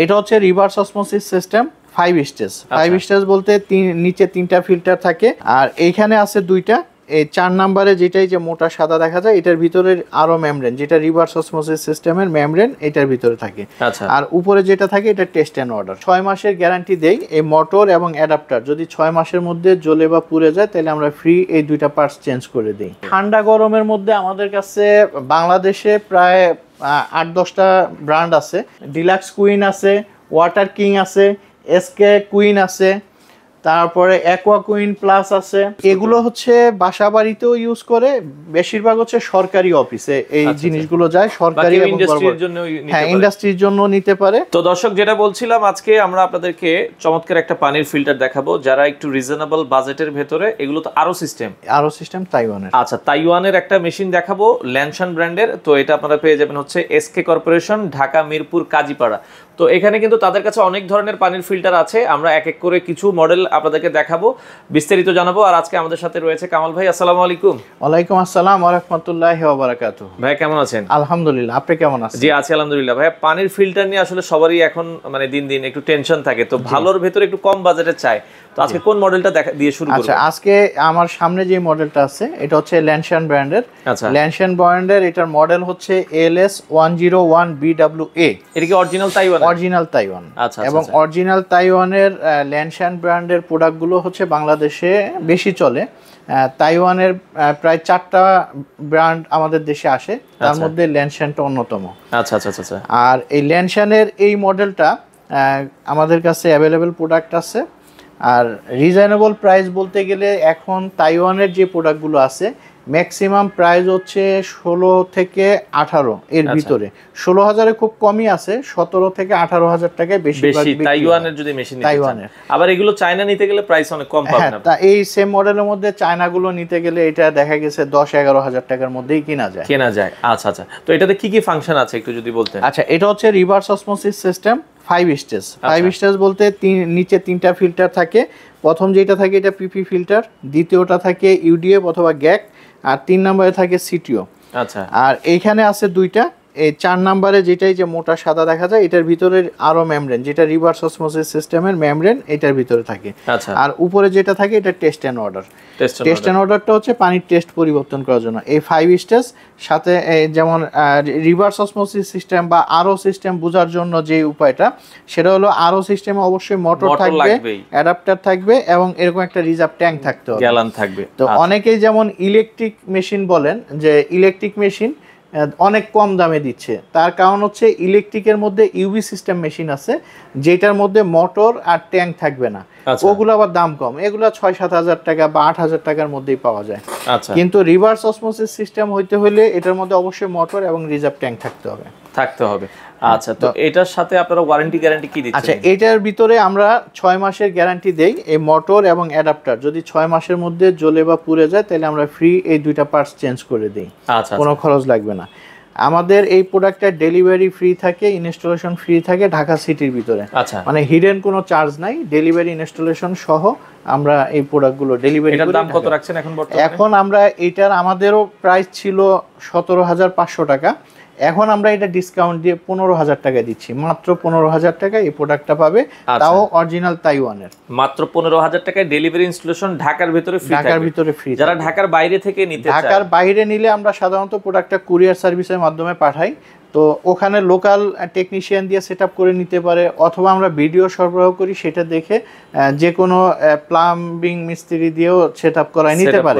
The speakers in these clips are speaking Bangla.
এটা হচ্ছে reverse osmosis system 5 stage. 5 stage বলতে নিচে 3টা ফিল্টার থাকে, আর এইখানে আছে 2টা। এই 4 নম্বরে যেটাই যে মোটা সাদা দেখা যায়, এটার ভিতরে আরো মেমব্রেন, যেটা রিভার্স অসমোসিস সিস্টেমের মেমব্রেন এটার ভিতরে থাকে। আর উপরে যেটা থাকে এটা টেস্ট এন্ড অর্ডার। 6 মাসের গ্যারান্টি দেই। এই মোটর এবং অ্যাডাপ্টার যদি 6 মাসের মধ্যে জ্বলে বা পুড়ে যায় তাহলে আমরা ফ্রি এই 2টা পার্টস চেঞ্জ করে দিই। ঠান্ডা গরমের মধ্যে আমাদের কাছে বাংলাদেশে প্রায় 8-10টা ব্র্যান্ড আছে। ডিলাক্স কুইন আছে, ওয়াটার কিং আছে, এসকে কুইন আছে, তারপরে অ্যাকোয়া কুইন প্লাস আছে। এগুলো হচ্ছে বাসা বাড়িতেও ইউজ করে, বেশিরভাগ হচ্ছে সরকারি অফিসে এই জিনিসগুলো যায়, সরকারি এবং ইন্ডাস্ট্রির জন্য। হ্যাঁ, ইন্ডাস্ট্রির জন্য নিতে পারে। তো দর্শক, যেটা বলছিলাম, আজকে আমরা আপনাদেরকে চমৎকার একটা পানির ফিল্টার দেখাবো যারা একটু রিজনেবল বাজেটের ভেতরে। এগুলো তো আরো সিস্টেম তাইওয়ানের। আচ্ছা, তাইওয়ানের একটা মেশিন দেখাবো, ল্যানশন ব্র্যান্ডের। তো এটা আপনারা পেয়ে যাবেন হচ্ছে এসকে কর্পোরেশন, ঢাকা মিরপুর কাজীপাড়া। তো এখানে কিন্তু তাদের কাছে অনেক ধরনের পানির ফিল্টার আছে। আমরা এক এক করে কিছু মডেল আপনাদেরকে দেখাবো, বিস্তারিত জানাবো। আর আজকে আমাদের সাথে রয়েছে কামাল ভাই। আসসালামু আলাইকুম। ওয়ালাইকুম আসসালাম ওয়া রাহমাতুল্লাহি ওয়া বারাকাতুহু। ভাই কেমন আছেন? আলহামদুলিল্লাহ, আপনি কেমন আছেন? জি আছি আলহামদুলিল্লাহ। ভাই, পানির ফিল্টার নিয়ে আসলে সবারই এখন মানে দিন দিন একটু টেনশন থাকে, তো ভালোর ভেতরে একটু কম বাজেটে চাই। তো আজকে কোন মডেলটা দিয়ে শুরু করব? আচ্ছা, আজকে আমার সামনে যে মডেলটা আছে এটা হচ্ছে ল্যানশন ব্র্যান্ডের। আচ্ছা, ল্যানশন ব্র্যান্ডের এটার মডেল হচ্ছে LS101BWA। এটা কি অরিজিনাল তাইওয়ান? Original Taiwan. আচ্ছা, এবং অরিজিনাল তাইওয়ানের ল্যানশন ব্র্যান্ডের প্রোডাক্টগুলো হচ্ছে বাংলাদেশে বেশি চলে। তাইওয়ানের প্রায় 4টা ব্র্যান্ড আমাদের দেশে আসে, তার মধ্যে ল্যানশনটা অন্যতম। আচ্ছা আচ্ছা আচ্ছা। আর এই ল্যানশনের এই মডেলটা আমাদের কাছে অ্যাভেলেবেল প্রোডাক্ট আছে। আর রিজনেবল প্রাইস বলতে গেলে এখন তাইওয়ানের যে প্রোডাক্টগুলো আছে ম্যাক্সিমাম প্রাইস হচ্ছে 16 থেকে 18 এর ভিতরে। 16,000-এ খুব কমই আছে, 17 থেকে 18,000 টাকায় বেশি তাইওয়ানের যদি মেশিন নিতে চান। আবার এগুলো চায়না নিতে গেলে প্রাইস অনেক কম পাবেন আপনি। তা এই সেম মডেলের মধ্যে চায়নাগুলো নিতে গেলে এটা দেখা গেছে 10-11,000 টাকার মধ্যেই কেনা যায়। আচ্ছা আচ্ছা। তো এটাতে কি কি ফাংশন আছে একটু যদি বলতেন। আচ্ছা, এটা হচ্ছে reverse osmosis system 5 stage. 5 stage বলতে নিচে 3টা ফিল্টার থাকে। প্রথম যেটা থাকে এটা পিপি ফিল্টার, দ্বিতীয়টা থাকে ইউডিএফ অথবা গ্যাক, আর 3 নম্বরে থাকে সিটিও। আচ্ছা, আর এইখানে আছে 2টা। এই 4 নম্বরে যেটাই যে মোটা সাদা দেখা যায়, এটার ভিতরে আরো মেমব্রেন, যেটা রিভার্স অসমোসিস সিস্টেমের মেমব্রেন এটার ভিতরে থাকে। আর উপরে যেটা থাকে এটা taste and odour. Taste and অর্ডারটা হচ্ছে পানির টেস্ট পরিবর্তন করার জন্য। এই 5 স্টেজ সাথে যেমন রিভার্স অসমোসিস সিস্টেম বা আরো সিস্টেম বোঝার জন্য যে উপায়টা, সেটা হলো আরো সিস্টেমে অবশ্যই মোটর থাকবে, অ্যাডাপ্টার থাকবে এবং এরকম একটা রিজার্ভ ট্যাঙ্ক থাকতে হবে, গ্যালন থাকবে। তো অনেকেই যেমন ইলেকট্রিক মেশিন বলেন যে ইলেকট্রিক মেশিন অনেক কম দামে দিচ্ছে, তার কারণ হচ্ছে ইলেকট্রিকের মধ্যে ইউভি সিস্টেম মেশিন আছে যেটার মধ্যে মোটর আর ট্যাঙ্ক থাকবে না। ওগুলো আবার দাম কম, এগুলো 6-7 হাজার টাকা বা 8 হাজার টাকার মধ্যেই পাওয়া যায়। কিন্তু রিভার্স অসমোসিস সিস্টেম হইতে হলে এটার মধ্যে অবশ্যই মোটর এবং রিজার্ভ ট্যাঙ্ক থাকতে হবে। আচ্ছা, তো এটার সাথে আপনারা ওয়ারেন্টি গ্যারান্টি কি দিচ্ছেন? আচ্ছা, এটার ভিতরে আমরা 6 মাসের গ্যারান্টি দেই। এই মোটর এবং অ্যাডাপ্টার যদি 6 মাসের মধ্যে জ্বলে বা পুড়ে যায় তাহলে আমরা ফ্রি এই 2টা পার্টস চেঞ্জ করে দিই। আচ্ছা, কোনো খরচ লাগবে না। আমাদের এই প্রোডাক্টের ডেলিভারি ফ্রি থাকে, ইনস্টলেশন ফ্রি থাকে ঢাকা সিটির ভিতরে। আচ্ছা, মানে হিডেন কোনো চার্জ নাই, ডেলিভারি ইনস্টলেশন সহ আমরা এই প্রোডাক্টগুলো ডেলিভারি করি। এটার দাম কত রাখছেন এখন বর্তমানে? এখন আমরা এটার আমাদেরও প্রাইস ছিল 17,500 টাকা, এখন আমরা এটা ডিসকাউন্ট দিয়ে 15,000 টাকা দিচ্ছি। মাত্র 15,000 টাকা এই প্রোডাক্টটা পাবে, তাও অরিজিনাল তাইওয়ানের। মাত্র 15,000 টাকায় ডেলিভারি ইনস্টলেশন ঢাকার ভিতরে ফ্রি। যারা ঢাকার বাইরে থেকে নিতে চায়, ঢাকার বাইরে নিলে আমরা সাধারণত প্রোডাক্টটা কুরিয়ার সার্ভিসের মাধ্যমে পাঠাই। তো ওখানে লোকাল টেকনিশিয়ান দিয়ে সেট আপ করে নিতে পারে, অথবা আমরা ভিডিও সরবরাহ করি, সেটা দেখে যে কোনো প্লাম্বিং মিস্ত্রি দিয়েও সেট আপ করাই নিতে পারে।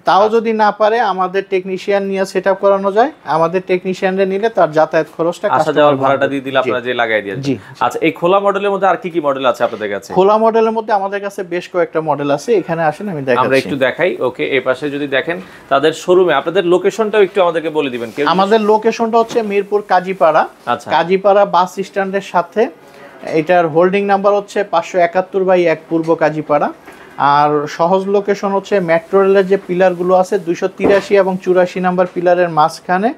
তাও যদি না পারে আমাদের টেকনিশিয়ান নিয়ে সেট আপ করানো যায়। আমাদের টেকনিশিয়ানরা নিলে তার যাতায়াত খরচটা, আসা যাওয়ার ভাড়াটা দিয়ে দিলে আপনারা যে লাগাই দিয়ে। জি। আচ্ছা, এই খোলা মডেলের মধ্যে আর কি কি মডেল আছে আপনাদের কাছে? খোলা মডেলের মধ্যে আমাদের কাছে বেশ কয়েকটা মডেল আছে, এখানে আসেন আমি দেখাচ্ছি। আমরা একটু দেখাই। ওকে, এই পাশে যদি দেখেন তাদের শোরুমে, আপনাদের লোকেশনটাও একটু আমাদেরকে বলে দিবেন। আমাদের লোকেশনটা হচ্ছে মিরপুর কাজীপাড়া। কাজীপাড়া বাস স্ট্যান্ডের সাথে। এটার হোল্ডিং নাম্বার হচ্ছে 571/1 পূর্ব কাজীপাড়া। আর সহজ লোকেশন হচ্ছে মেট্রো রেলের যে পিলারগুলো আছে 283 এবং 84 নাম্বার পিলারের মাঝখানে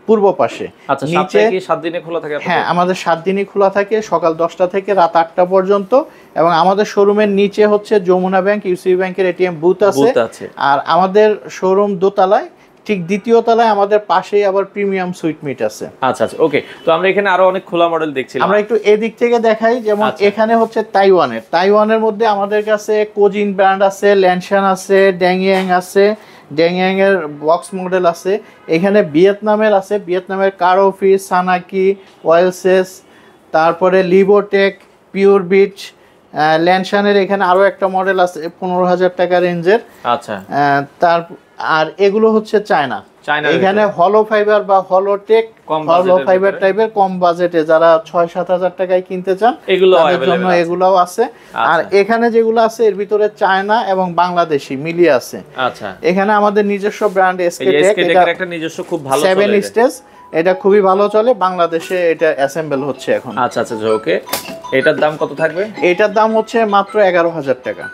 পূর্ব পাশে। আচ্ছা, নিচে কি 7 দিনে খোলা থাকে? হ্যাঁ, আমাদের 7 দিনই খোলা থাকে, সকাল 10টা থেকে রাত 8টা পর্যন্ত। এবং আমাদের শোরুমের নিচে হচ্ছে যমুনা ব্যাংক, ইউসিবি ব্যাংকের এটিএম বুথ আছে। আর আমাদের শোরুম দোতলায়, ঠিক দ্বিতীয় তলায় আমাদের পাশেই আবার প্রিমিয়াম সুইট মিট আছে। আচ্ছা আচ্ছা, ওকে। তো আমরা এখানে আরো অনেক খোলা মডেল দেখছিলাম, আমরা একটু এদিক থেকে দেখাই। যেমন এখানে হচ্ছে তাইওয়ানের মধ্যে আমাদের কাছে কোজিন ব্র্যান্ড আছে, ল্যানশান আছে, ড্যাংয়াং আছে, ড্যাংয়াং এর বক্স মডেল আছে। এখানে ভিয়েতনামের আছে, ভিয়েতনামের কারোফি, সানাকি, ওয়েলসেস, তারপরে লিবোটেক, পিওর বিচ, ল্যানশানের এখানে আরো একটা মডেল আছে 15,000 টাকা রেঞ্জের। আচ্ছা, আর এগুলো হচ্ছে চায়না। এখানে হলো ফাইবার বা হলোটেক, হলো ফাইবার টাইপের কম বাজেটে যারা 6-7 হাজার টাকায় কিনতে চান তাদের জন্য এগুলোও আছে। আর এখানে যেগুলো আছে এর ভিতরে চায়না এবং বাংলাদেশি মিলিয়ে আছে। আচ্ছা, এখানে আমাদের নিজস্ব ব্র্যান্ড এসকেটেক, এটা একটা নিজস্ব খুব ভালো 7 স্টেজ, এটা খুবই ভালো চলে, বাংলাদেশে এটা অ্যাসেম্বল হচ্ছে এখন। আচ্ছা আচ্ছা, ওকে। এটার দাম কত থাকবে? এটার দাম হচ্ছে মাত্র 11,000 টাকা।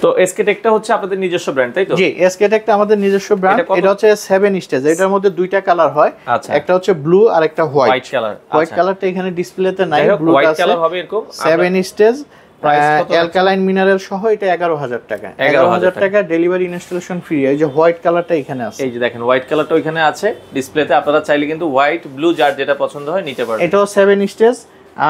তো এসকেটেকটা হচ্ছে আপনাদের নিজস্ব ব্র্যান্ড, তাই তো? জি, এসকেটেকটা আমাদের নিজস্ব ব্র্যান্ড। এটা হচ্ছে 7 স্টেজ, এটার মধ্যে দুইটা কালার হয়, একটা হচ্ছে ব্লু আর একটা হোয়াইট কালার। হোয়াইট কালারটা এখানে ডিসপ্লেতে নাই, ব্লু কালার হবে এরকম। 7 স্টেজ অ্যালকালাইন মিনারেল সহ এটা 11,000 টাকা। 11,000 টাকা ডেলিভারি ইনস্টলেশন ফ্রি। এই যে হোয়াইট কালারটা এখানে আছে, এই যে দেখেন হোয়াইট কালারটা ওখানে আছে ডিসপ্লেতে। আপনারা চাইলে কিন্তু হোয়াইট, ব্লু যার যেটা পছন্দ হয় নিতে পারবেন। এটাও 7 স্টেজ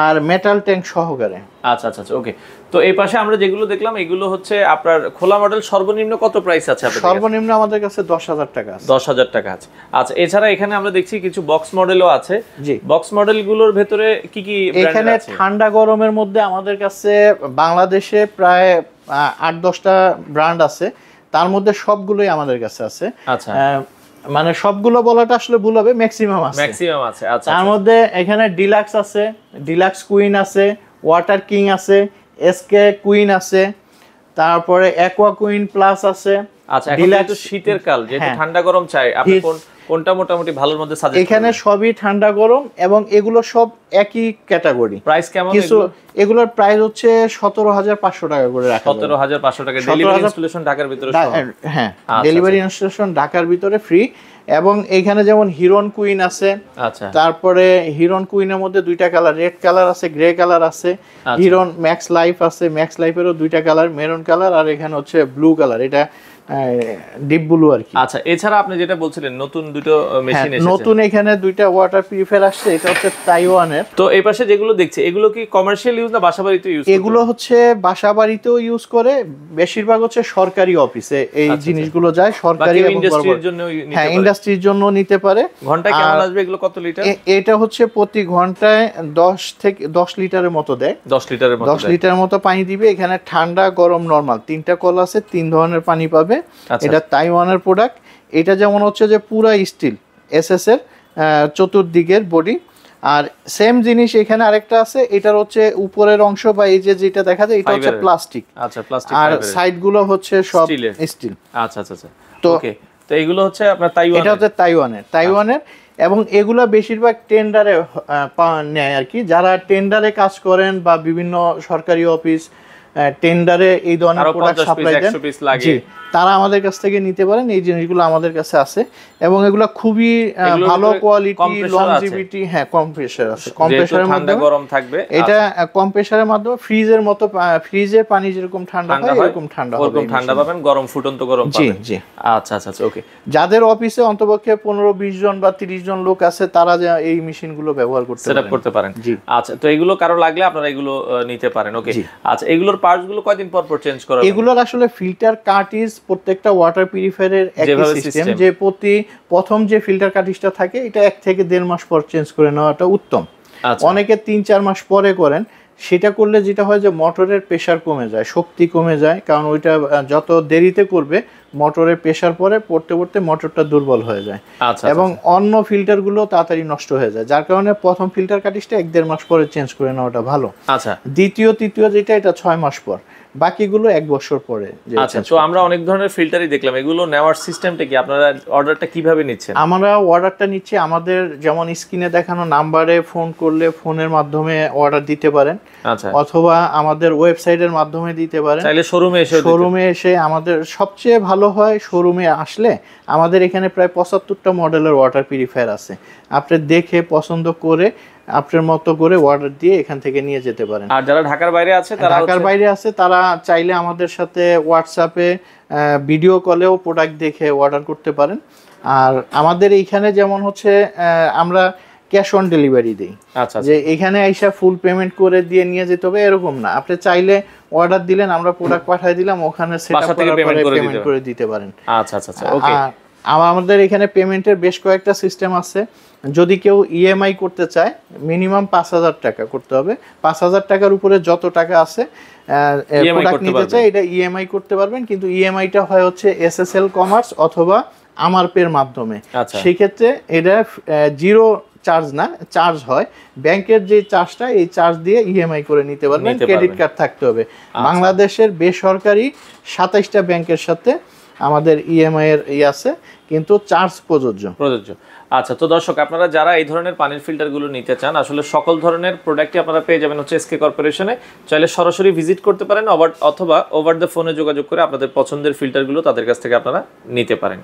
আর মেটাল ট্যাঙ্ক সহকারে। আচ্ছা আচ্ছা, ওকে। তো এই পাশে আমরা যেগুলো দেখলাম এগুলো হচ্ছে আপনার খোলা মডেল। সর্বনিম্ন কত প্রাইস আছে আপনাদের? সর্বনিম্ন আমাদের কাছে 10,000 টাকা আছে। 10,000 টাকা আছে। আচ্ছা, এছাড়া এখানে আমরা দেখছি কিছু বক্স মডেলও আছে। জি, বক্স মডেলগুলোর ভেতরে কি কি ব্র্যান্ড আছে? এখানে ঠান্ডা গরমের মধ্যে আমাদের কাছে বাংলাদেশে প্রায় 8-10টা ব্র্যান্ড আছে, তার মধ্যে সবগুলোই আমাদের কাছে আছে। আচ্ছা, মানে সবগুলো বলাটা আসলে ভুল হবে, ম্যাক্সিমাম আছে। আচ্ছা, তার মধ্যে এখানে ডিলাক্স আছে, ডিলাক্স কুইন আছে, ওয়াটার কিং আছে, এসকে কুইন আছে, তারপরে অ্যাকোয়া কুইন প্লাস আছে। আচ্ছা, এখন যেহেতু শীতের কাল, যেহেতু ঠান্ডা গরম চাই, আপনি কোনটা মোটামুটি ভালোর মধ্যে সাজেস্ট করবেন? এখানে সবই ঠান্ডা গরম এবং এগুলো সব একই ক্যাটাগরি। প্রাইস কেমন? কিছু এগুলোর প্রাইস হচ্ছে 17,500 টাকা করে রাখা। 17,500 টাকা ডেলিভারি ইনস্টলেশন ঢাকার ভিতরে? হ্যাঁ, ডেলিভারি ইনস্টলেশন ঢাকার ভিতরে ফ্রি। এবং এখানে যেমন হিরন কুইন আছে, আচ্ছা, তারপরে হিরন কুইনের মধ্যে দুইটা কালার, রেড কালার আছে, গ্রে কালার আছে। হিরন ম্যাক্স লাইফ আছে, ম্যাক্স লাইফেরও দুইটা কালার, মেরুন কালার আর এখানে হচ্ছে ব্লু কালার, এটা ডিপ ব্লু আর কি। আচ্ছা, এছাড়া আপনি যেটা বলছিলেন নতুন দুটো মেশিন এসেছে, নতুন এখানে দুইটা ওয়াটার পিউরিফায়ার আসছে, এটা হচ্ছে তাইওয়ানের। তো এই পাশে যেগুলো দেখছি এগুলো কি কমার্শিয়াল ইউজ না বাসাবাড়িতে ইউজ? এগুলো হচ্ছে বাসাবাড়িতেও ইউজ করে, বেশিরভাগ হচ্ছে সরকারি অফিসে এই জিনিসগুলো যায়, সরকারি এবং ইন্ডাস্ট্রির জন্য। হ্যাঁ, ইন্ডাস্ট্রির জন্য নিতে পারে। ঘন্টায় কেমন আসবে এগুলো? কত লিটার? এটা হচ্ছে প্রতি ঘন্টায় 10 লিটারের মতো দেয়। 10 লিটারের মতো পানি দিবে। এখানে ঠান্ডা গরম নরমাল তিনটা কল আছে, 3 ধরনের পানি পাবে। এটা তাইওয়ানের প্রোডাক্ট। এটা যেমন হচ্ছে যে পুরা স্টিল এসএস এর চতুর্দিকের বডি। আর সেম জিনিস এখানে আরেকটা আছে, এটার হচ্ছে উপরের অংশ বা এই যে যেটা দেখা যায় এটা হচ্ছে প্লাস্টিক। আচ্ছা, প্লাস্টিক। আর সাইড গুলো হচ্ছে সব স্টিল। আচ্ছা আচ্ছা আচ্ছা, ওকে। তো এগুলো হচ্ছে আপনার তাইওয়ান, এটা হচ্ছে তাইওয়ানের। এবং এগুলা বেশিরভাগ টেন্ডারে নেয় আর কি, যারা টেন্ডারে কাজ করেন বা বিভিন্ন সরকারি অফিস টেন্ডারে এই ধরনের প্রোডাক্ট সাপ্লাই দেন, তারা আমাদের কাছ থেকে নিতে পারেন। এই জিনিসগুলো আমাদের কাছে আছে এবং এগুলো খুবই ভালো কোয়ালিটি, লংজিভিটি। হ্যাঁ, কম্প্রেসার আছে, কম্প্রেসারের মাধ্যমে গরম থাকবে। এটা কম্প্রেসারের মাধ্যমে ফ্রিজের মতো, ফ্রিজের পানি যেরকম ঠান্ডা হয় এরকম ঠান্ডা হবে, এরকম ঠান্ডা পাবেন, গরম ফুটন্ত গরম পাবেন। জি জি, আচ্ছা আচ্ছা, ওকে। যাদের অফিসে অন্তপক্ষে 15-20 জন বা 30 জন লোক আছে, তারা এই মেশিনগুলো ব্যবহার করতে পারেন। জি, আচ্ছা। তো এগুলো কারো লাগলে আপনারা এগুলো নিতে পারেন, ওকে। আচ্ছা, এগুলোর পার্টস গুলো কয়দিন পর পর চেঞ্জ করা? এগুলোর আসলে ফিল্টার কার্টিজ প্রত্যেকটা ওয়াটার পিউরিফায়ারের একই সিস্টেম, যে প্রথম যে ফিল্টার কার্টিজটা থাকে এটা 1 থেকে 1.5 মাস পর চেঞ্জ করে নেওয়াটা উত্তম। অনেকে 3-4 মাস পরে করেন। সেটা করলে যেটা হয় যে মোটরের প্রেসার কমে যায়, শক্তি কমে যায়, কারণ ওইটা যত দেরিতে করবে মোটরের প্রেসার পড়তে পড়তে মোটরটা দুর্বল হয়ে যায় এবং অন্য ফিল্টারগুলো তাড়াতাড়ি নষ্ট হয়ে যায়, যার কারণে প্রথম ফিল্টার কার্টিজটা 1-1.5 মাস পরে চেঞ্জ করে নেওয়াটা ভালো। আচ্ছা, দ্বিতীয় তৃতীয় যেটা এটা 6 মাস পর, বাকিগুলো 1 বছর পরে। আচ্ছা, তো আমরা অনেক ধরনের ফিল্টারই দেখলাম, এগুলো নেওয়ার সিস্টেমটা কি? আপনারা অর্ডারটা কিভাবে নিচ্ছেন? আমরা অর্ডারটা নিচ্ছি আমাদের যেমন স্ক্রিনে দেখানো নাম্বারে ফোন করলে ফোনের মাধ্যমে অর্ডার দিতে পারেন। আচ্ছা, অথবা আমাদের ওয়েবসাইটের মাধ্যমে দিতে পারেন, চাইলে শোরুমে এসে আমাদের সবচেয়ে ভালো হয় শোরুমে আসলে আমাদের এখানে প্রায় 75টা মডেলের ওয়াটার পিউরিফায়ার আছে, আপনি দেখে পছন্দ করে আপনার মতো করে অর্ডার দিয়ে এখান থেকে নিয়ে যেতে পারেন। আর যারা ঢাকার বাইরে আছে তারা চাইলে আমাদের সাথে হোয়াটসঅ্যাপে ভিডিও কলেও প্রোডাক্ট দেখে অর্ডার করতে পারেন। আর আমাদের এইখানে যেমন হচ্ছে আমরা ক্যাশ অন ডেলিভারি দিই, যে এখানে আইসা ফুল পেমেন্ট করে দিয়ে নিয়ে যেতে হবে এরকম না, আপনি চাইলে অর্ডার দিলেন, আমরা প্রোডাক্ট পাঠিয়ে দিলাম, ওখানে সেটআপ পেমেন্ট করে দিতে পারেন। আচ্ছা আচ্ছা আচ্ছা, ওকে। আমাদের এখানে পেমেন্টের বেশ কয়েকটা সিস্টেম আছে। যদি কেউ ইএমআই করতে চায় মিনিমাম 5,000 টাকা করতে হবে, 5,000 টাকার উপরে যত টাকা আছে প্রোডাক্ট নিতে চায় এটা ইএমআই করতে পারবেন, কিন্তু ইএমআইটা হয় হচ্ছে এসএসএল কমার্স অথবা আমার পের মাধ্যমে। সেই ক্ষেত্রে এটা জিরো চার্জ না, চার্জ হয় ব্যাংকের যে চার্জটা, এই চার্জ দিয়ে ইএমআই করে নিতে পারবেন, ক্রেডিট কার্ড থাকতে হবে। বাংলাদেশের বেসরকারি 27টা ব্যাংকের সাথে আমাদের ইএমআই এর আছে, কিন্তু চার্জ প্রযোজ্য। আচ্ছা, তো দর্শক আপনারা যারা এই ধরনের পানির ফিল্টারগুলো নিতে চান, আসলে সকল ধরনের প্রোডাক্টই আপনারা পেয়ে যাবেন হচ্ছে এসকে কর্পোরেশনে। চাইলে সরাসরি ভিজিট করতে পারেন অথবা ওভার দ্য ফোনে যোগাযোগ করে আপনাদের পছন্দের ফিল্টারগুলো তাদের কাছ থেকে আপনারা নিতে পারেন।